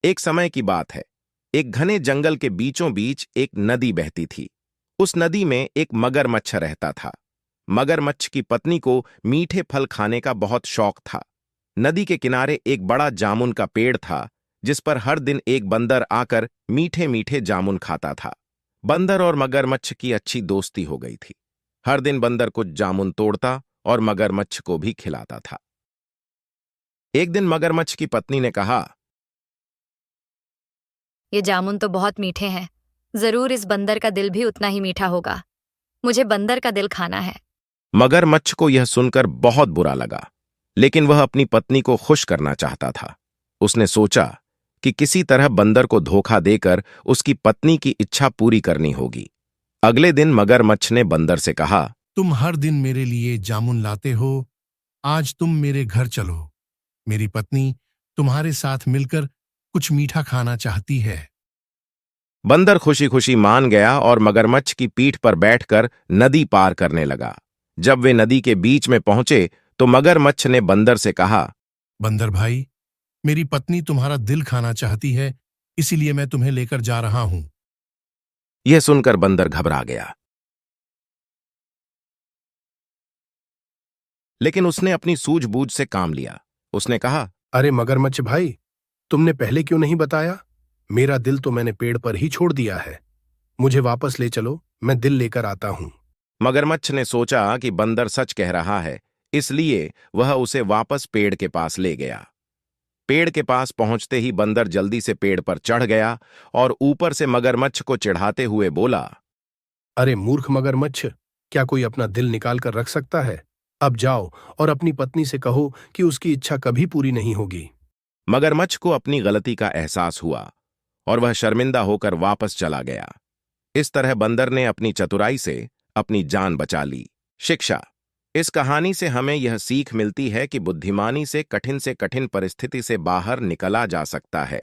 एक समय की बात है। एक घने जंगल के बीचों बीच एक नदी बहती थी। उस नदी में एक मगरमच्छ रहता था। मगरमच्छ की पत्नी को मीठे फल खाने का बहुत शौक था। नदी के किनारे एक बड़ा जामुन का पेड़ था, जिस पर हर दिन एक बंदर आकर मीठे मीठे जामुन खाता था। बंदर और मगरमच्छ की अच्छी दोस्ती हो गई थी। हर दिन बंदर कुछ जामुन तोड़ता और मगरमच्छ को भी खिलाता था। एक दिन मगरमच्छ की पत्नी ने कहा, ये जामुन तो बहुत मीठे हैं। जरूर इस बंदर का दिल भी उतना ही मीठा होगा। मुझे बंदर का दिल खाना है। मगरमच्छ को यह सुनकर बहुत बुरा लगा, लेकिन वह अपनी पत्नी को खुश करना चाहता था। उसने सोचा कि किसी तरह बंदर को धोखा देकर उसकी पत्नी की इच्छा पूरी करनी होगी। अगले दिन मगरमच्छ ने बंदर से कहा, तुम हर दिन मेरे लिए जामुन लाते हो, आज तुम मेरे घर चलो। मेरी पत्नी तुम्हारे साथ मिलकर कुछ मीठा खाना चाहती है। बंदर खुशी खुशी मान गया और मगरमच्छ की पीठ पर बैठकर नदी पार करने लगा। जब वे नदी के बीच में पहुंचे तो मगरमच्छ ने बंदर से कहा, बंदर भाई, मेरी पत्नी तुम्हारा दिल खाना चाहती है, इसीलिए मैं तुम्हें लेकर जा रहा हूं। यह सुनकर बंदर घबरा गया, लेकिन उसने अपनी सूझबूझ से काम लिया। उसने कहा, अरे मगरमच्छ भाई, तुमने पहले क्यों नहीं बताया? मेरा दिल तो मैंने पेड़ पर ही छोड़ दिया है। मुझे वापस ले चलो, मैं दिल लेकर आता हूं। मगरमच्छ ने सोचा कि बंदर सच कह रहा है, इसलिए वह उसे वापस पेड़ के पास ले गया। पेड़ के पास पहुंचते ही बंदर जल्दी से पेड़ पर चढ़ गया और ऊपर से मगरमच्छ को चिढ़ाते हुए बोला, अरे मूर्ख मगरमच्छ, क्या कोई अपना दिल निकाल कर रख सकता है? अब जाओ और अपनी पत्नी से कहो कि उसकी इच्छा कभी पूरी नहीं होगी। मगरमच्छ को अपनी गलती का एहसास हुआ और वह शर्मिंदा होकर वापस चला गया। इस तरह बंदर ने अपनी चतुराई से अपनी जान बचा ली। शिक्षा। इस कहानी से हमें यह सीख मिलती है कि बुद्धिमानी से कठिन परिस्थिति से बाहर निकला जा सकता है।